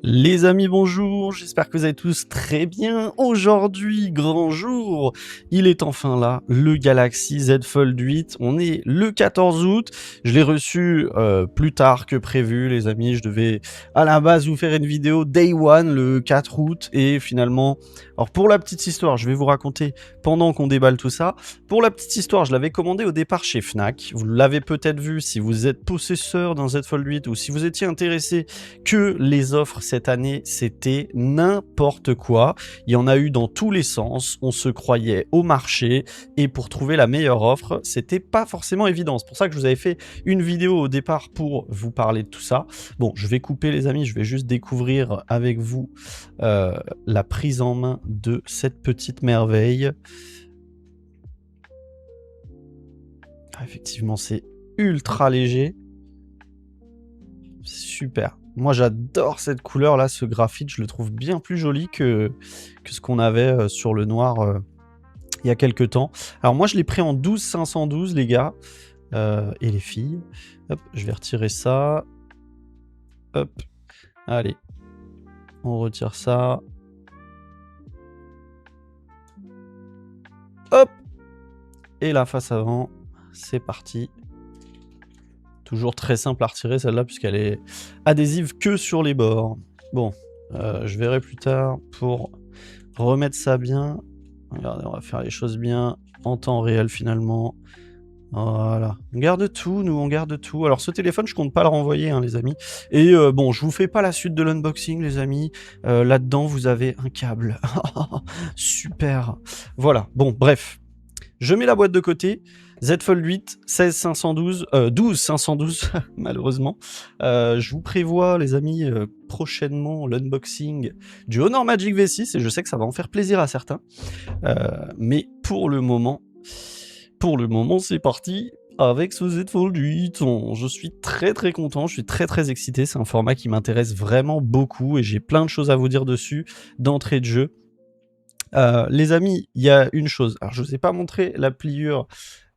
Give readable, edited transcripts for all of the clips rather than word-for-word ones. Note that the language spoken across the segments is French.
Les amis, bonjour, j'espère que vous allez tous très bien. Aujourd'hui, grand jour, il est enfin là, le Galaxy Z Fold 8. On est le 14 août, je l'ai reçu plus tard que prévu, les amis. Je devais à la base vous faire une vidéo Day One le 4 août et finalement... Alors pour la petite histoire, je vais vous raconter pendant qu'on déballe tout ça. Pour la petite histoire, je l'avais commandé au départ chez Fnac. Vous l'avez peut-être vu si vous êtes possesseur d'un Z Fold 8 ou si vous étiez intéressé que les offres cette année, c'était n'importe quoi. Il y en a eu dans tous les sens. On se croyait au marché et pour trouver la meilleure offre, c'était pas forcément évident. C'est pour ça que je vous avais fait une vidéo au départ pour vous parler de tout ça. Bon, je vais couper les amis, je vais juste découvrir avec vous la prise en main de cette petite merveille. Ah, effectivement, c'est ultra léger. Super. Moi, j'adore cette couleur-là, ce graphite. Je le trouve bien plus joli que ce qu'on avait sur le noir il y a quelques temps. Alors moi, je l'ai pris en 12-512, les gars. Et les filles. Hop, je vais retirer ça. Hop. Allez. On retire ça. Hop. Et la face avant, c'est parti. Toujours très simple à retirer celle-là puisqu'elle est adhésive que sur les bords. Bon, je verrai plus tard pour remettre ça bien. Regardez, on va faire les choses bien en temps réel finalement. Voilà, on garde tout, nous on garde tout. Alors ce téléphone, je compte pas le renvoyer, hein, les amis. Et bon, je vous fais pas la suite de l'unboxing, les amis. Là-dedans, vous avez un câble. Super. Voilà, bon, bref. Je mets la boîte de côté. Z Fold 8, 16512, 12512, malheureusement. Je vous prévois, les amis, prochainement l'unboxing du Honor Magic V6, et je sais que ça va en faire plaisir à certains. Mais pour le moment, c'est parti avec ce Z Fold 8. Je suis très très content, je suis très très excité. C'est un format qui m'intéresse vraiment beaucoup et j'ai plein de choses à vous dire dessus d'entrée de jeu. Les amis, il y a une chose. Alors, je ne vous ai pas montré la pliure.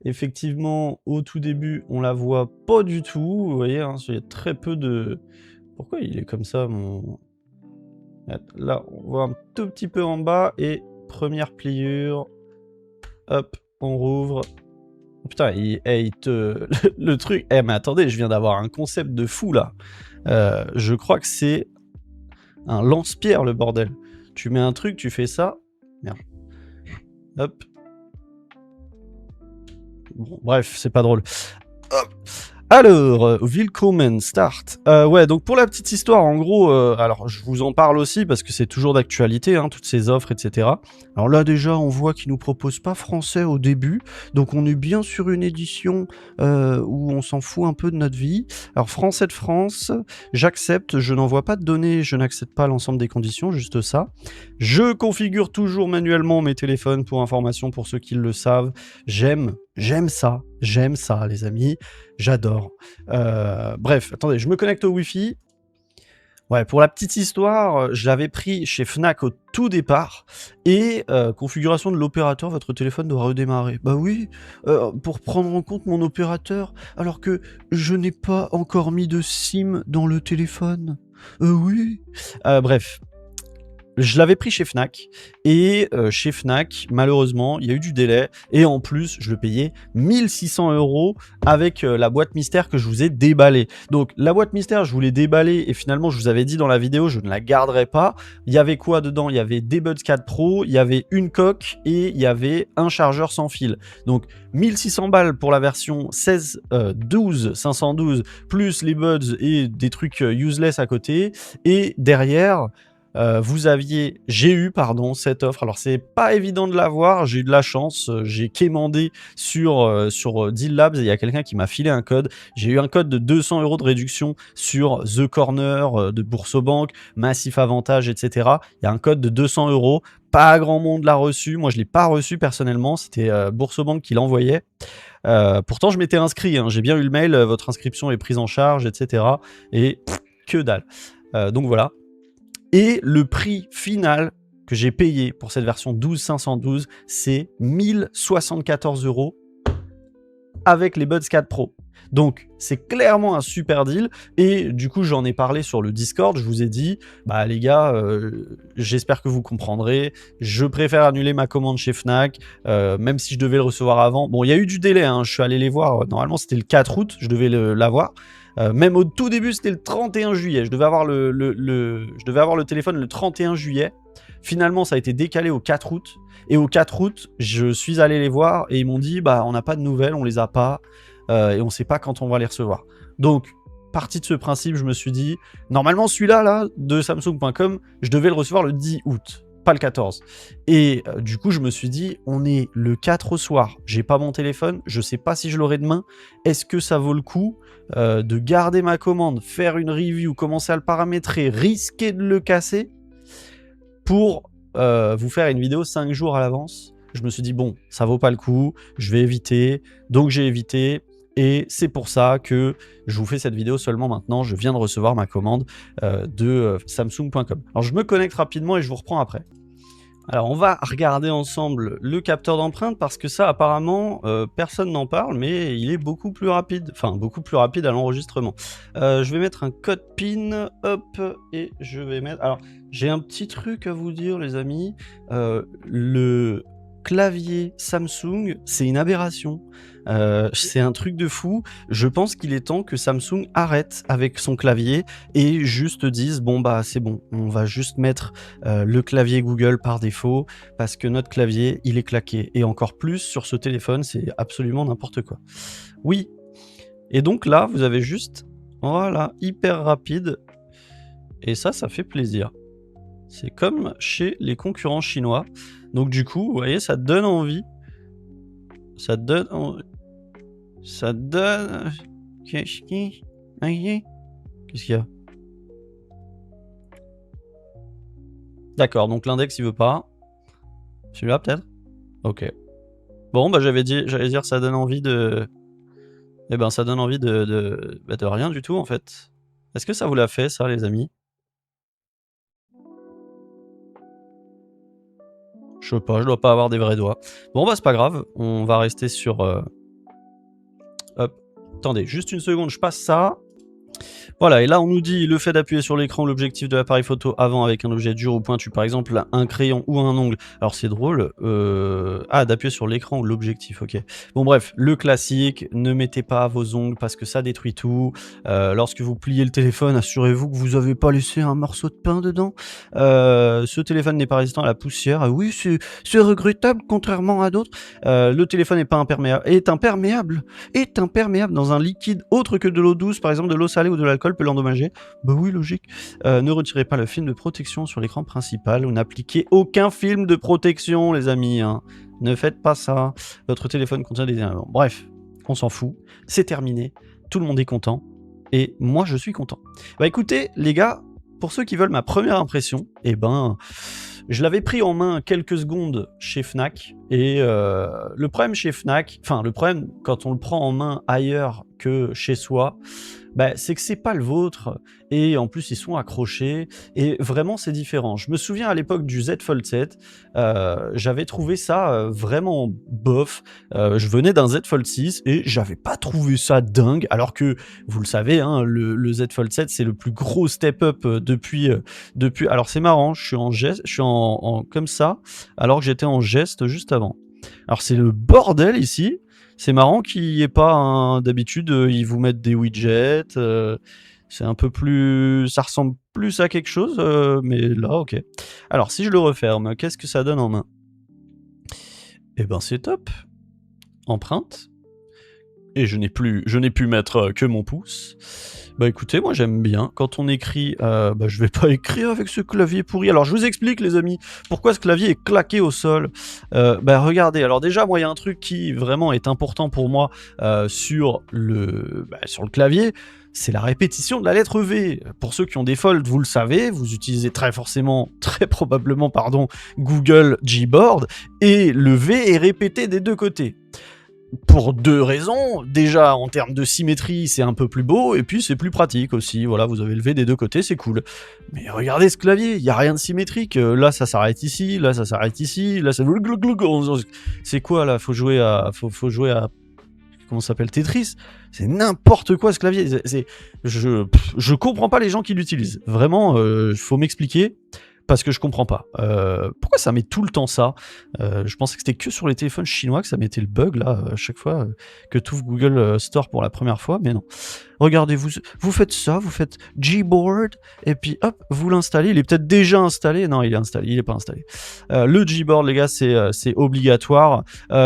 Effectivement, au tout début, on la voit pas du tout. Vous voyez, hein, il y a très peu de... Pourquoi il est comme ça, mon... Là, on voit un tout petit peu en bas. Et première pliure. Hop, on rouvre. Oh, putain, il te... le truc... Eh, mais attendez, je viens d'avoir un concept de fou, là. Je crois que c'est un lance-pierre, le bordel. Tu mets un truc, tu fais ça... Merde. Hop. Bon, bref, c'est pas drôle. Hop. Alors, willkommen, start. Ouais, donc pour la petite histoire, en gros, alors je vous en parle aussi parce que c'est toujours d'actualité, hein, toutes ces offres, etc. Alors là, déjà, on voit qu'ils nous proposent pas français au début, donc on est bien sur une édition où on s'en fout un peu de notre vie. Alors, français de France, j'accepte, je n'envoie pas de données, je n'accepte pas l'ensemble des conditions, juste ça. Je configure toujours manuellement mes téléphones pour information pour ceux qui le savent. J'aime ça, les amis. J'adore. Bref, attendez, je me connecte au Wi-Fi. Ouais, pour la petite histoire, je l'avais pris chez Fnac au tout départ. Et configuration de l'opérateur, votre téléphone doit redémarrer. Bah oui, pour prendre en compte mon opérateur, alors que je n'ai pas encore mis de SIM dans le téléphone. Oui. Bref. Je l'avais pris chez Fnac, et chez Fnac, malheureusement, il y a eu du délai, et en plus, je le payais 1600 € avec la boîte mystère que je vous ai déballée. Donc, la boîte mystère, je vous l'ai déballée, et finalement, je vous avais dit dans la vidéo, je ne la garderai pas. Il y avait quoi dedans? Il y avait des Buds 4 Pro, il y avait une coque, et il y avait un chargeur sans fil. Donc, 1600 balles pour la version 512, plus les Buds et des trucs useless à côté, et derrière... j'ai eu cette offre. Alors c'est pas évident de l'avoir, j'ai eu de la chance, j'ai quémandé sur Deal Labs et il y a quelqu'un qui m'a filé un code. J'ai eu un code de 200 € de réduction sur The Corner de Boursobank, Massif Avantage, etc. Il y a un code de 200 €. Pas grand monde l'a reçu, moi je l'ai pas reçu personnellement, c'était Boursobank qui l'envoyait. Pourtant je m'étais inscrit, hein. J'ai bien eu le mail, votre inscription est prise en charge, etc. Et que dalle. Donc voilà. Et le prix final que j'ai payé pour cette version 12.512, c'est 1074 € avec les Buds 4 Pro. Donc, c'est clairement un super deal. Et du coup, j'en ai parlé sur le Discord. Je vous ai dit, bah les gars, j'espère que vous comprendrez. Je préfère annuler ma commande chez Fnac, même si je devais le recevoir avant. Bon, il y a eu du délai, hein. Je suis allé les voir. Normalement, c'était le 4 août, je devais l'avoir. Même au tout début, c'était le 31 juillet. Je devais avoir le téléphone le 31 juillet. Finalement, ça a été décalé au 4 août. Et au 4 août, je suis allé les voir et ils m'ont dit, bah, on n'a pas de nouvelles, on les a pas. Et on sait pas quand on va les recevoir. Donc, parti de ce principe, je me suis dit, normalement, celui-là, là, de Samsung.com, je devais le recevoir le 10 août, pas le 14. Et du coup, je me suis dit, on est le 4 au soir, j'ai pas mon téléphone, je sais pas si je l'aurai demain, est-ce que ça vaut le coup de garder ma commande, faire une review, commencer à le paramétrer, risquer de le casser pour vous faire une vidéo 5 jours à l'avance? Je me suis dit, bon, ça vaut pas le coup, je vais éviter, donc j'ai évité. Et c'est pour ça que je vous fais cette vidéo seulement maintenant. Je viens de recevoir ma commande de Samsung.com. Alors je me connecte rapidement et je vous reprends après. Alors on va regarder ensemble le capteur d'empreinte parce que ça apparemment personne n'en parle, mais il est beaucoup plus rapide. Enfin beaucoup plus rapide à l'enregistrement. Je vais mettre un code PIN, hop, et je vais mettre... Alors j'ai un petit truc à vous dire les amis. Le clavier Samsung, c'est une aberration. C'est un truc de fou. Je pense qu'il est temps que Samsung arrête avec son clavier et juste dise bon bah c'est bon, on va juste mettre le clavier Google par défaut parce que notre clavier il est claqué. Et encore plus sur ce téléphone, c'est absolument n'importe quoi. Oui. Et donc là, vous avez juste, voilà, hyper rapide. Et ça fait plaisir. C'est comme chez les concurrents chinois. Donc du coup, vous voyez, ça donne envie. Ça donne... Ça donne... Qu'est-ce qu'il y a? D'accord, donc l'index il veut pas. Celui-là peut-être? Ok. Bon, bah j'allais dire ça donne envie de... Eh ben ça donne envie de rien du tout en fait. Est-ce que ça vous l'a fait ça les amis? Je sais pas, je dois pas avoir des vrais doigts. Bon bah c'est pas grave, on va rester sur... Hop, attendez, juste une seconde, je passe ça. Voilà, et là on nous dit le fait d'appuyer sur l'écran ou l'objectif de l'appareil photo avant avec un objet dur ou pointu, par exemple un crayon ou un ongle. Alors c'est drôle, ah d'appuyer sur l'écran ou l'objectif, ok. Bon bref, le classique, ne mettez pas vos ongles parce que ça détruit tout. Lorsque vous pliez le téléphone, assurez-vous que vous n'avez pas laissé un morceau de pain dedans. Ce téléphone n'est pas résistant à la poussière. Oui, c'est regrettable contrairement à d'autres. Le téléphone est imperméable dans un liquide autre que de l'eau douce, par exemple de l'eau salée ou de l'alcool peut l'endommager. Bah oui, logique. Ne retirez pas le film de protection sur l'écran principal ou n'appliquez aucun film de protection, les amis. Hein. Ne faites pas ça. Votre téléphone contient des éléments. Bref, on s'en fout. C'est terminé. Tout le monde est content. Et moi, je suis content. Bah écoutez, les gars, pour ceux qui veulent ma première impression, eh ben... Je l'avais pris en main quelques secondes chez Fnac et le problème chez Fnac, enfin le problème quand on le prend en main ailleurs que chez soi, bah, c'est que c'est pas le vôtre et en plus ils sont accrochés et vraiment c'est différent. Je me souviens à l'époque du Z Fold 7, j'avais trouvé ça vraiment bof. Je venais d'un Z Fold 6 et j'avais pas trouvé ça dingue alors que vous le savez, hein, le Z Fold 7 c'est le plus gros step-up depuis. Alors c'est marrant, je suis en geste, je suis en comme ça alors que j'étais en geste juste avant. Alors c'est le bordel ici. C'est marrant qu'il n'y ait pas d'habitude, ils vous mettent des widgets, c'est un peu plus... ça ressemble plus à quelque chose, mais là, ok. Alors, si je le referme, qu'est-ce que ça donne en main? Eh ben, c'est top. Empreinte. Et je n'ai pu mettre que mon pouce. Bah écoutez, moi j'aime bien. Quand on écrit, bah je vais pas écrire avec ce clavier pourri. Alors je vous explique les amis, pourquoi ce clavier est claqué au sol. Bah regardez, alors déjà moi il y a un truc qui vraiment est important pour moi sur le clavier. C'est la répétition de la lettre V. Pour ceux qui ont des Fold, vous le savez, vous utilisez très probablement, Google Gboard, et le V est répété des deux côtés. Pour deux raisons. Déjà, en termes de symétrie, c'est un peu plus beau, et puis c'est plus pratique aussi. Voilà, vous avez le V des deux côtés, c'est cool. Mais regardez ce clavier, il n'y a rien de symétrique. Là, ça s'arrête ici, là, ça s'arrête ici, là, ça... C'est quoi, là? Faut jouer à... comment ça s'appelle, Tetris. C'est n'importe quoi ce clavier. Je comprends pas les gens qui l'utilisent. Vraiment, faut m'expliquer. Parce que je comprends pas. Pourquoi ça met tout le temps ça? Je pensais que c'était que sur les téléphones chinois que ça mettait le bug là, à chaque fois que tu ouvres Google Store pour la première fois, mais non. Regardez, vous faites ça, vous faites Gboard, et puis hop, vous l'installez. Il est peut-être déjà installé. Non, il est installé, il est pas installé. Le Gboard, les gars, c'est obligatoire.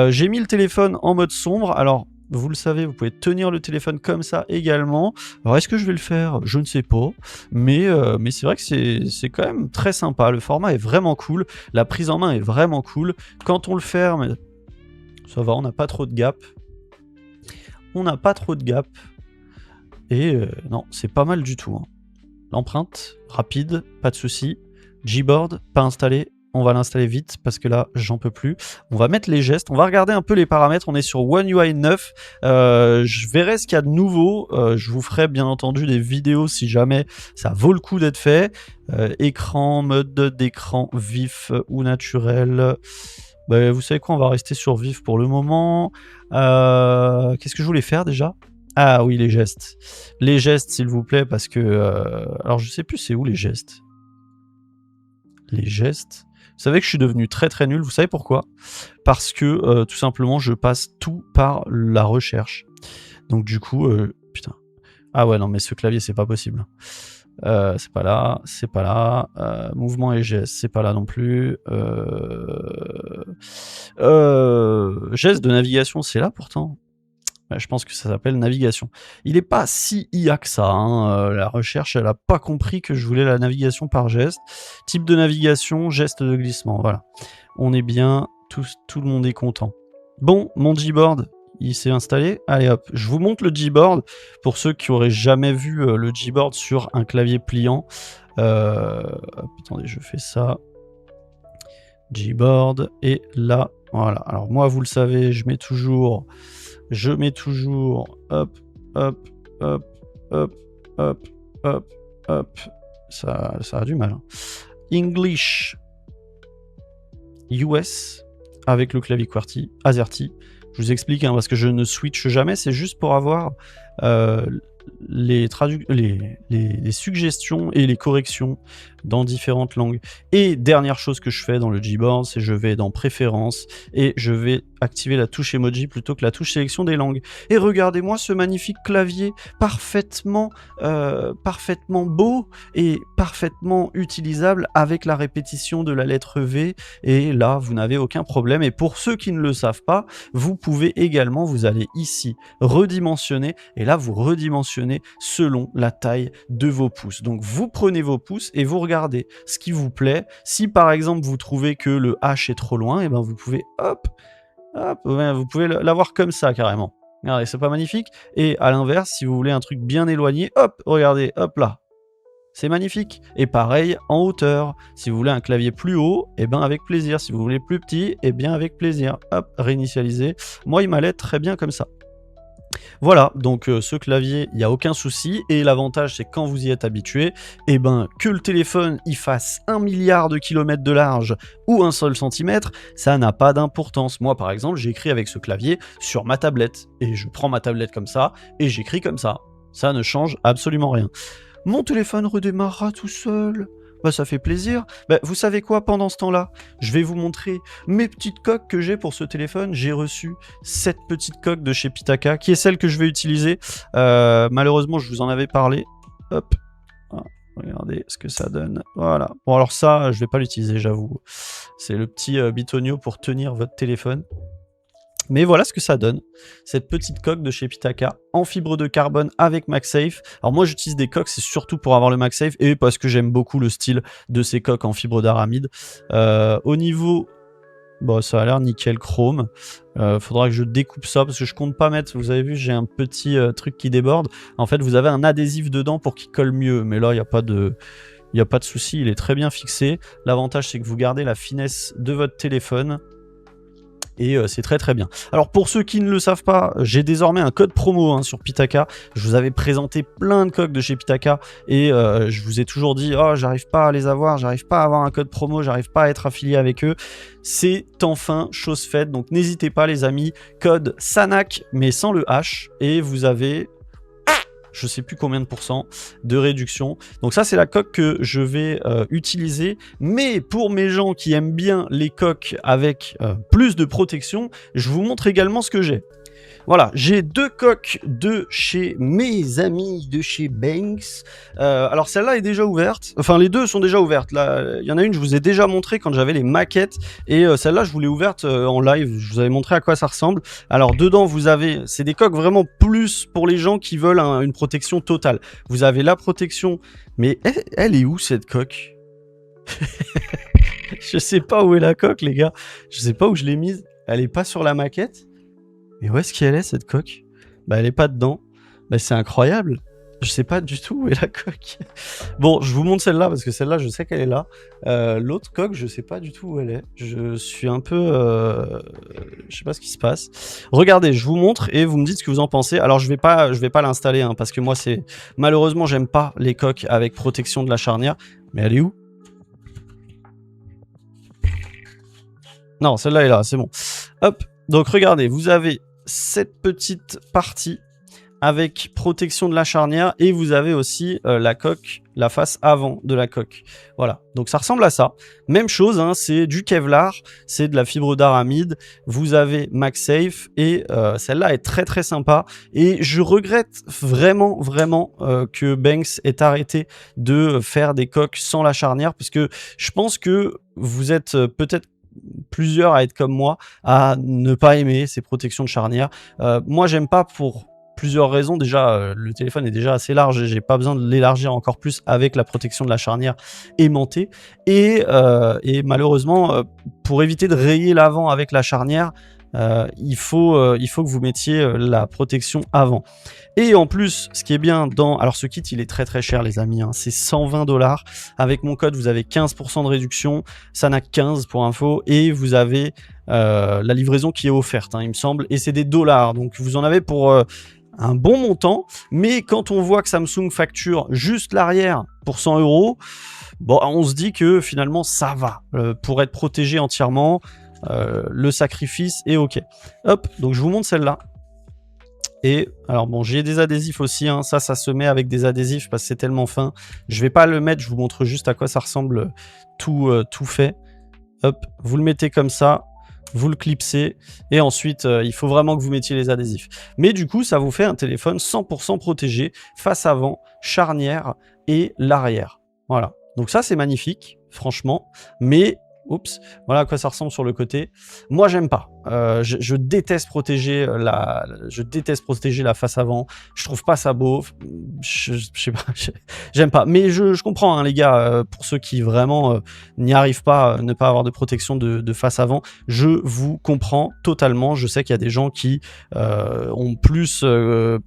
J'ai mis le téléphone en mode sombre. Alors, vous le savez, vous pouvez tenir le téléphone comme ça également. Alors, est-ce que je vais le faire? Je ne sais pas. Mais c'est vrai que c'est quand même très sympa. Le format est vraiment cool. La prise en main est vraiment cool. Quand on le ferme, ça va, on n'a pas trop de gap. On n'a pas trop de gap. Et non, c'est pas mal du tout. Hein. L'empreinte, rapide, pas de souci. Gboard, pas installé. On va l'installer vite parce que là, j'en peux plus. On va mettre les gestes. On va regarder un peu les paramètres. On est sur One UI 9. Je verrai ce qu'il y a de nouveau. Je vous ferai bien entendu des vidéos si jamais ça vaut le coup d'être fait. Écran, mode d'écran vif ou naturel. Bah, vous savez quoi, on va rester sur vif pour le moment. Qu'est-ce que je voulais faire déjà? Ah oui, les gestes. Les gestes, s'il vous plaît, parce que... alors, je sais plus c'est où les gestes. Les gestes... Vous savez que je suis devenu très très nul, vous savez pourquoi? Parce que tout simplement je passe tout par la recherche. Donc du coup, putain. Ah ouais non mais ce clavier c'est pas possible. C'est pas là, c'est pas là. Mouvement et geste, c'est pas là non plus. Geste de navigation, c'est là pourtant. Je pense que ça s'appelle navigation. Il est pas si IA que ça. Hein. La recherche, elle a pas compris que je voulais la navigation par geste. Type de navigation, geste de glissement. Voilà. On est bien. Tout le monde est content. Bon, mon Gboard, il s'est installé. Allez hop, je vous montre le Gboard pour ceux qui auraient jamais vu le Gboard sur un clavier pliant. Hop, attendez, je fais ça. Gboard. Et là, voilà. Alors moi, vous le savez, je mets toujours, hop, hop, hop, hop, hop, hop, hop. Ça a du mal. Hein. English US avec le clavier QWERTY, AZERTY. Je vous explique hein, parce que je ne switch jamais, c'est juste pour avoir les suggestions et les corrections dans différentes langues. Et dernière chose que je fais dans le Gboard, c'est je vais dans Préférences et je vais activer la touche emoji plutôt que la touche sélection des langues. Et regardez-moi ce magnifique clavier parfaitement beau et parfaitement utilisable avec la répétition de la lettre V. Et là, vous n'avez aucun problème. Et pour ceux qui ne le savent pas, vous pouvez également, vous allez ici redimensionner et là, vous redimensionnez selon la taille de vos pouces. Donc, vous prenez vos pouces et vous regardez ce qui vous plaît. Si par exemple vous trouvez que le H est trop loin, et ben vous pouvez hop, vous pouvez l'avoir comme ça carrément. Regardez, c'est pas magnifique? Et à l'inverse, si vous voulez un truc bien éloigné, hop, regardez, hop là. C'est magnifique. Et pareil en hauteur. Si vous voulez un clavier plus haut, et ben avec plaisir. Si vous voulez plus petit, et bien avec plaisir. Hop, réinitialiser. Moi, il m'allait très bien comme ça. Voilà, donc ce clavier, il n'y a aucun souci. Et l'avantage, c'est quand vous y êtes habitué, et ben que le téléphone il fasse 1 milliard de kilomètres de large ou 1 seul centimètre, ça n'a pas d'importance. Moi, par exemple, j'écris avec ce clavier sur ma tablette. Et je prends ma tablette comme ça, et j'écris comme ça. Ça ne change absolument rien. Mon téléphone redémarrera tout seul. Bah ça fait plaisir. Bah, vous savez quoi, pendant ce temps-là, je vais vous montrer mes petites coques que j'ai pour ce téléphone. J'ai reçu cette petite coque de chez Pitaka, qui est celle que je vais utiliser. Malheureusement, je vous en avais parlé. Hop. Ah, regardez ce que ça donne. Voilà. Bon, alors ça, je vais pas l'utiliser, j'avoue. C'est le petit bitonio pour tenir votre téléphone. Mais voilà ce que ça donne, cette petite coque de chez Pitaka en fibre de carbone avec MagSafe. Alors moi j'utilise des coques, c'est surtout pour avoir le MagSafe et parce que j'aime beaucoup le style de ces coques en fibre d'aramide. Au niveau... Bon, ça a l'air nickel chrome. Faudra que je découpe ça parce que je compte pas mettre... Vous avez vu, j'ai un petit truc qui déborde. En fait, vous avez un adhésif dedans pour qu'il colle mieux. Mais là, il n'y a pas de... Il n'y a pas de souci, il est très bien fixé. L'avantage, c'est que vous gardez la finesse de votre téléphone. et c'est très très bien. Alors pour ceux qui ne le savent pas, j'ai désormais un code promo hein, sur Pitaka. Je vous avais présenté plein de coques de chez Pitaka et je vous ai toujours dit oh j'arrive pas à les avoir, j'arrive pas à avoir un code promo, j'arrive pas à être affilié avec eux. C'est enfin chose faite, donc n'hésitez pas les amis, code SANAC mais sans le H et vous avez je sais plus combien de pourcents de réduction. Donc ça, c'est la coque que je vais utiliser. Mais pour mes gens qui aiment bien les coques avec plus de protection, je vous montre également ce que j'ai. Voilà, j'ai deux coques de chez mes amis de chez Banks. Alors celle-là est déjà ouverte. Enfin, les deux sont déjà ouvertes. Là, il y en a une, je vous ai déjà montré quand j'avais les maquettes. Et celle-là, je vous l'ai ouverte en live. Je vous avais montré à quoi ça ressemble. Alors dedans, vous avez... C'est des coques vraiment plus pour les gens qui veulent une protection totale. Vous avez la protection... Mais elle est où, cette coque? Je sais pas où est la coque, les gars. Je sais pas où je l'ai mise. Elle est pas sur la maquette. Mais où est-ce qu'elle est cette coque? Bah elle est pas dedans. Bah c'est incroyable. Je sais pas du tout où est la coque. Bon, je vous montre celle-là parce que celle-là je sais qu'elle est là. L'autre coque, je sais pas du tout où elle est. Je suis un peu... je sais pas ce qui se passe. Regardez, je vous montre et vous me dites ce que vous en pensez. Alors je vais pas l'installer hein, parce que moi c'est... Malheureusement j'aime pas les coques avec protection de la charnière. Mais elle est où? Non, celle-là est là, c'est bon. Hop, donc regardez, vous avez cette petite partie avec protection de la charnière et vous avez aussi la coque, la face avant de la coque. Voilà, donc ça ressemble à ça. Même chose, hein, c'est du Kevlar, c'est de la fibre d'aramide. Vous avez MagSafe et celle-là est très très sympa. Et je regrette vraiment que Banks ait arrêté de faire des coques sans la charnière parce que je pense que vous êtes peut-être plusieurs à être comme moi, à ne pas aimer ces protections de charnière. Moi, j'aime pas pour plusieurs raisons. Déjà, le téléphone est déjà assez large et j'ai pas besoin de l'élargir encore plus avec la protection de la charnière aimantée. Et malheureusement, pour éviter de rayer l'avant avec la charnière, il faut que vous mettiez la protection avant. Et en plus, ce qui est bien dans... Alors ce kit, il est très très cher les amis, hein. C'est 120 $. Avec mon code, vous avez 15% de réduction. Ça n'a que 15 pour info. Et vous avez la livraison qui est offerte, hein, il me semble. Et c'est des dollars. Donc vous en avez pour un bon montant. Mais quand on voit que Samsung facture juste l'arrière pour 100 €, bon, on se dit que finalement ça va. Pour être protégé entièrement, le sacrifice est ok. Hop, donc je vous montre celle-là. Et alors bon, j'ai des adhésifs aussi, hein. Ça se met avec des adhésifs parce que c'est tellement fin. Je vais pas le mettre, je vous montre juste à quoi ça ressemble tout fait. Hop, vous le mettez comme ça, vous le clipsez et ensuite il faut vraiment que vous mettiez les adhésifs. Mais du coup, ça vous fait un téléphone 100% protégé, face avant, charnière et l'arrière. Voilà, donc ça c'est magnifique, franchement, mais... Oups, voilà à quoi ça ressemble sur le côté. Moi, j'aime pas. Je déteste protéger la face avant. Je trouve pas ça beau. Je sais pas. J'aime pas. Mais je comprends, hein, les gars. Pour ceux qui vraiment n'y arrivent pas, ne pas avoir de protection de face avant, je vous comprends totalement. Je sais qu'il y a des gens qui ont plus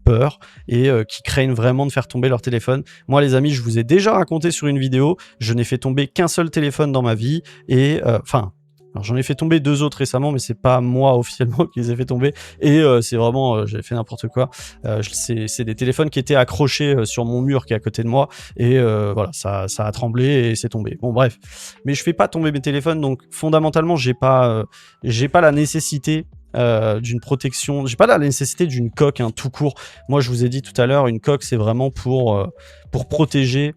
peur et qui craignent vraiment de faire tomber leur téléphone. Moi, les amis, je vous ai déjà raconté sur une vidéo. Je n'ai fait tomber qu'un seul téléphone dans ma vie et enfin, j'en ai fait tomber 2 autres récemment, mais c'est pas moi officiellement qui les ai fait tomber. Et c'est vraiment, j'avais fait n'importe quoi. C'est des téléphones qui étaient accrochés sur mon mur qui est à côté de moi. Et voilà, ça a tremblé et c'est tombé. Bon, bref. Mais je fais pas tomber mes téléphones, donc fondamentalement, j'ai pas la nécessité d'une protection. J'ai pas la nécessité d'une coque, hein, tout court. Moi, je vous ai dit tout à l'heure, une coque, c'est vraiment pour protéger.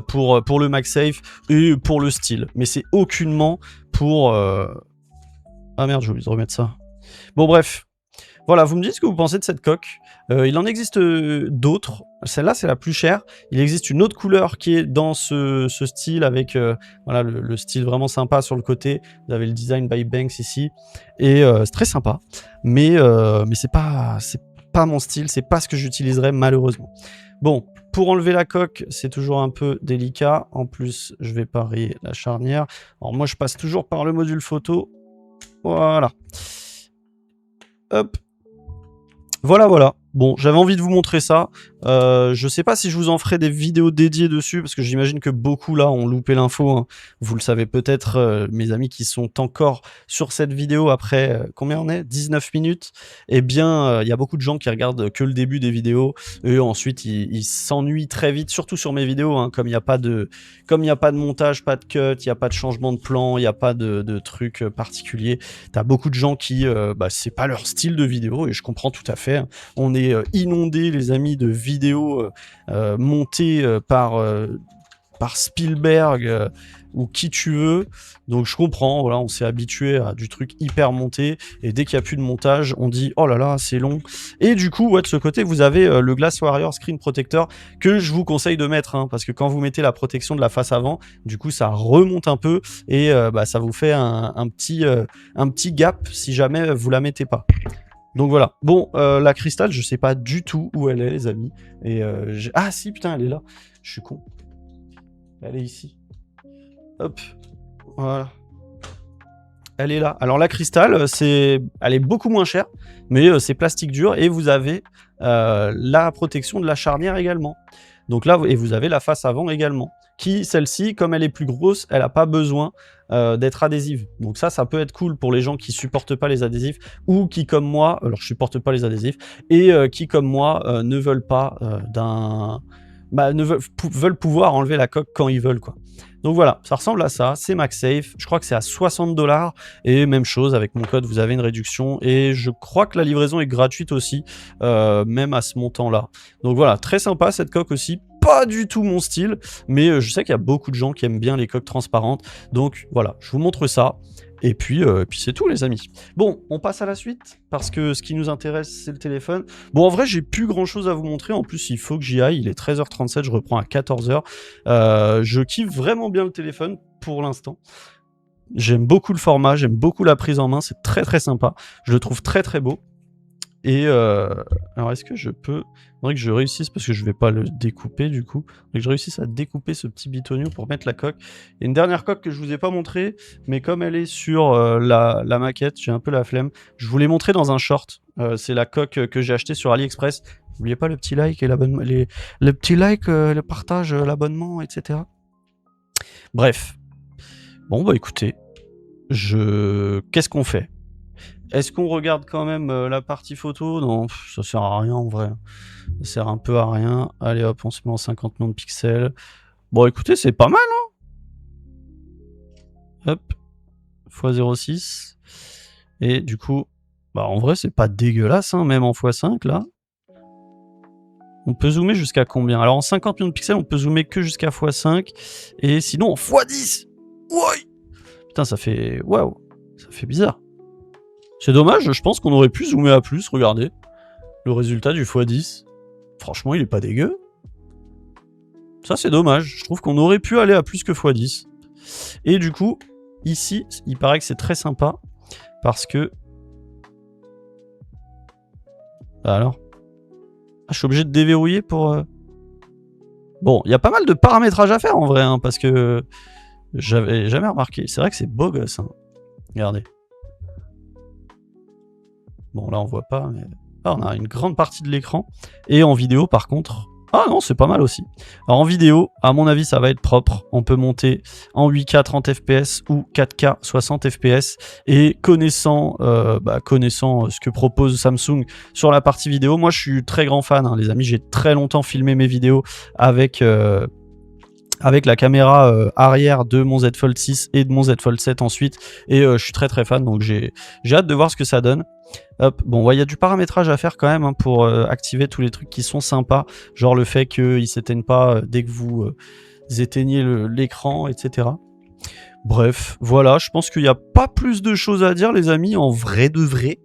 Pour le MagSafe et pour le style, mais c'est aucunement pour ah merde, j'ai oublié de remettre ça. Bon bref, voilà, vous me dites ce que vous pensez de cette coque. Il en existe d'autres, celle-là c'est la plus chère. Il existe une autre couleur qui est dans ce style avec voilà, le style vraiment sympa sur le côté. Vous avez le design by Banks ici et c'est très sympa, mais c'est pas mon style, c'est pas ce que j'utiliserais malheureusement. Bon, pour enlever la coque, c'est toujours un peu délicat. En plus, je vais pas rayer la charnière. Alors moi, je passe toujours par le module photo. Voilà. Hop. Voilà. bon, j'avais envie de vous montrer ça. Je sais pas si je vous en ferai des vidéos dédiées dessus, parce que j'imagine que beaucoup là ont loupé l'info, hein. Vous le savez peut-être, mes amis qui sont encore sur cette vidéo après, combien on est 19 minutes. Eh bien, il y a beaucoup de gens qui regardent que le début des vidéos, et ensuite ils s'ennuient très vite, surtout sur mes vidéos, hein, comme il n'y a pas de montage, pas de cut, il n'y a pas de changement de plan, il n'y a pas de trucs particuliers. T'as beaucoup de gens qui, c'est pas leur style de vidéo, et je comprends tout à fait, hein. On est inondé, les amis, de vidéos montées par Spielberg ou qui tu veux. Donc je comprends, voilà, on s'est habitué à du truc hyper monté, et dès qu'il n'y a plus de montage, on dit oh là là, c'est long. Et du coup, ouais, de ce côté, vous avez le Glass Warrior Screen Protector que je vous conseille de mettre, hein, parce que quand vous mettez la protection de la face avant, du coup, ça remonte un peu, et ça vous fait un petit gap si jamais vous la mettez pas. Donc voilà. Bon, la cristal, je sais pas du tout où elle est, les amis. Et ah si, putain, elle est là. Je suis con. Elle est ici. Hop. Voilà. Elle est là. Alors la cristal, elle est beaucoup moins chère, mais c'est plastique dur, et vous avez la protection de la charnière également. Donc là, et vous avez la face avant également. Qui, celle-ci, comme elle est plus grosse, elle n'a pas besoin d'être adhésive. Donc ça peut être cool pour les gens qui supportent pas les adhésifs, ou qui, comme moi, alors je supporte pas les adhésifs, et qui, comme moi, ne veulent pas veulent pouvoir enlever la coque quand ils veulent, quoi. Donc voilà, ça ressemble à ça, c'est MagSafe, je crois que c'est à 60 $, et même chose, avec mon code, vous avez une réduction, et je crois que la livraison est gratuite aussi, même à ce montant-là. Donc voilà, très sympa cette coque aussi, pas du tout mon style, mais je sais qu'il y a beaucoup de gens qui aiment bien les coques transparentes, donc voilà, je vous montre ça. Et puis c'est tout, les amis. Bon, on passe à la suite, parce que ce qui nous intéresse, c'est le téléphone. Bon, en vrai, j'ai plus grand-chose à vous montrer. En plus, il faut que j'y aille. Il est 13h37, je reprends à 14h. Je kiffe vraiment bien le téléphone, pour l'instant. J'aime beaucoup le format, j'aime beaucoup la prise en main. C'est très, très sympa. Je le trouve très, très beau. Et alors, est-ce que je peux... Il faudrait que je réussisse, parce que je vais pas le découper du coup. Il faudrait que je réussisse à découper ce petit bitonio pour mettre la coque. Il y a une dernière coque que je vous ai pas montrée, mais comme elle est sur la maquette, j'ai un peu la flemme. Je vous l'ai montré dans un short. C'est la coque que j'ai achetée sur AliExpress. N'oubliez pas le petit like et l'abonnement, le petit like, le partage, l'abonnement, etc. Bref. Bon, bah écoutez, qu'est-ce qu'on fait? Est-ce qu'on regarde quand même la partie photo? Non, ça sert à rien en vrai. Ça sert un peu à rien. Allez hop, on se met en 50 millions de pixels. Bon, écoutez, c'est pas mal, hein. Hop, x 0,6. Et du coup, en vrai, c'est pas dégueulasse, hein, même en x5, là. On peut zoomer jusqu'à combien? Alors, en 50 millions de pixels, on peut zoomer que jusqu'à x5. Et sinon, en x10. Ouais. Putain, ça fait... Waouh. Ça fait bizarre. C'est dommage, je pense qu'on aurait pu zoomer à plus, regardez. Le résultat du x10. Franchement, il est pas dégueu. Ça, c'est dommage. Je trouve qu'on aurait pu aller à plus que x10. Et du coup, ici, il paraît que c'est très sympa. Parce que... alors... ah, je suis obligé de déverrouiller pour... Bon, il y a pas mal de paramétrage à faire en vrai, hein, parce que... j'avais jamais remarqué. C'est vrai que c'est beau gosse, hein. Regardez. Bon, là, on voit pas, mais... ah, on a une grande partie de l'écran. Et en vidéo, par contre... ah non, c'est pas mal aussi. Alors en vidéo, à mon avis, ça va être propre. On peut monter en 8K 30 fps ou 4K 60 fps. Et connaissant ce que propose Samsung sur la partie vidéo, moi je suis très grand fan, hein, les amis. J'ai très longtemps filmé mes vidéos avec la caméra arrière de mon Z Fold 6 et de mon Z Fold 7 ensuite. Et je suis très très fan, donc j'ai hâte de voir ce que ça donne. Hop, bon, il y a du paramétrage à faire quand même, hein, pour activer tous les trucs qui sont sympas, genre le fait qu'ils ne s'éteignent pas dès que vous éteignez l'écran, etc. Bref, voilà, je pense qu'il n'y a pas plus de choses à dire, les amis, en vrai de vrai.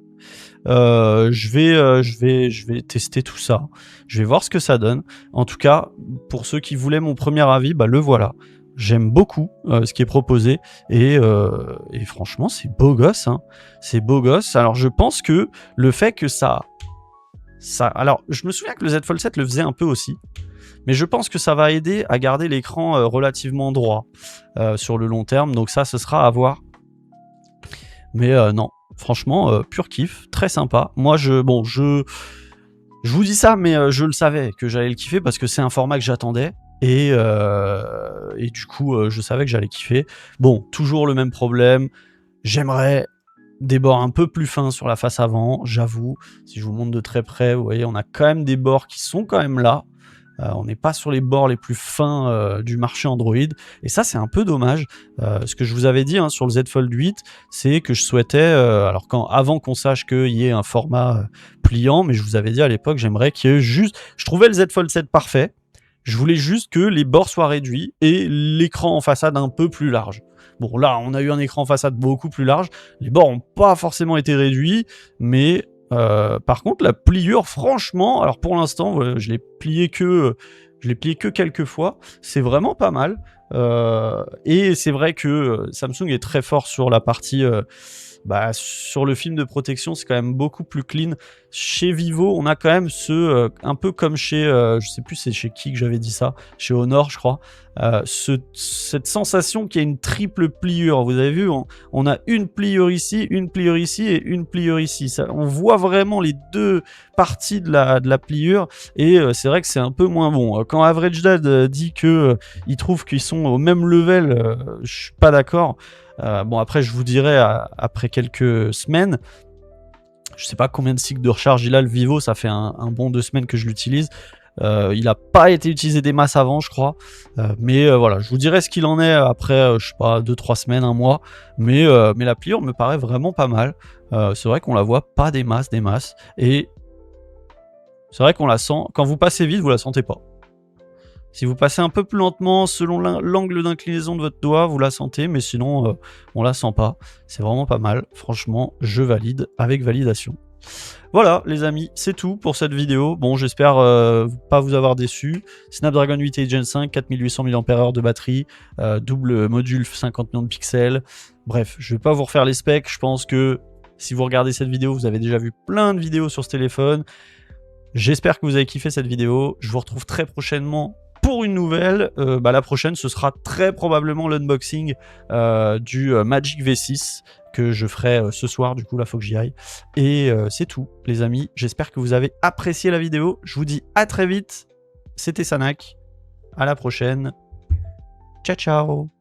Je vais tester tout ça, je vais voir ce que ça donne. En tout cas, pour ceux qui voulaient mon premier avis, le voilà. J'aime beaucoup ce qui est proposé, et franchement c'est beau gosse, hein. C'est beau gosse. Alors je pense que le fait que ça... alors je me souviens que le Z Fold 7 le faisait un peu aussi, mais je pense que ça va aider à garder l'écran relativement droit sur le long terme, donc ça ce sera à voir. Mais non, franchement pur kiff, très sympa. Moi Je vous dis ça, mais je le savais que j'allais le kiffer parce que c'est un format que j'attendais. Et du coup, je savais que j'allais kiffer. Bon, toujours le même problème. J'aimerais des bords un peu plus fins sur la face avant, j'avoue. Si je vous montre de très près, vous voyez, on a quand même des bords qui sont quand même là. On n'est pas sur les bords les plus fins du marché Android. Et ça, c'est un peu dommage. Ce que je vous avais dit hein, sur le Z Fold 8, c'est que je souhaitais, alors avant qu'on sache qu'il y ait un format pliant, mais je vous avais dit à l'époque, j'aimerais qu'il y ait juste... Je trouvais le Z Fold 7 parfait. Je voulais juste que les bords soient réduits et l'écran en façade un peu plus large. Bon, là, on a eu un écran en façade beaucoup plus large. Les bords n'ont pas forcément été réduits, mais par contre, la pliure, franchement, alors pour l'instant, je l'ai plié que quelques fois. C'est vraiment pas mal. Et c'est vrai que Samsung est très fort sur la partie... sur le film de protection, c'est quand même beaucoup plus clean. Chez Vivo, on a quand même un peu comme chez, je sais plus c'est chez qui que j'avais dit ça, chez Honor je crois, cette sensation qu'il y a une triple pliure. Vous avez vu, on a une pliure ici et une pliure ici. Ça, on voit vraiment les deux parties de la pliure et c'est vrai que c'est un peu moins bon. Quand Average Dad dit que il trouve qu'ils sont au même level, je suis pas d'accord. Bon, après, je vous dirai après quelques semaines. Je sais pas combien de cycles de recharge il a, le Vivo. Ça fait un bon 2 semaines que je l'utilise. Il n'a pas été utilisé des masses avant, je crois. Mais voilà, je vous dirai ce qu'il en est après, je sais pas, 2-3 semaines, un mois. Mais la pliure me paraît vraiment pas mal. C'est vrai qu'on la voit pas des masses. Et c'est vrai qu'on la sent. Quand vous passez vite, vous la sentez pas. Si vous passez un peu plus lentement, selon l'angle d'inclinaison de votre doigt, vous la sentez, mais sinon, on la sent pas. C'est vraiment pas mal. Franchement, je valide avec validation. Voilà, les amis, c'est tout pour cette vidéo. Bon, j'espère pas vous avoir déçu. Snapdragon 8 Gen 5, 4800 mAh de batterie, double module 50 millions de pixels. Bref, je vais pas vous refaire les specs. Je pense que si vous regardez cette vidéo, vous avez déjà vu plein de vidéos sur ce téléphone. J'espère que vous avez kiffé cette vidéo. Je vous retrouve très prochainement pour une nouvelle. La prochaine, ce sera très probablement l'unboxing du Magic V6 que je ferai ce soir. Du coup, là, faut que j'y aille. Et c'est tout, les amis. J'espère que vous avez apprécié la vidéo. Je vous dis à très vite. C'était Sanak. À la prochaine. Ciao, ciao.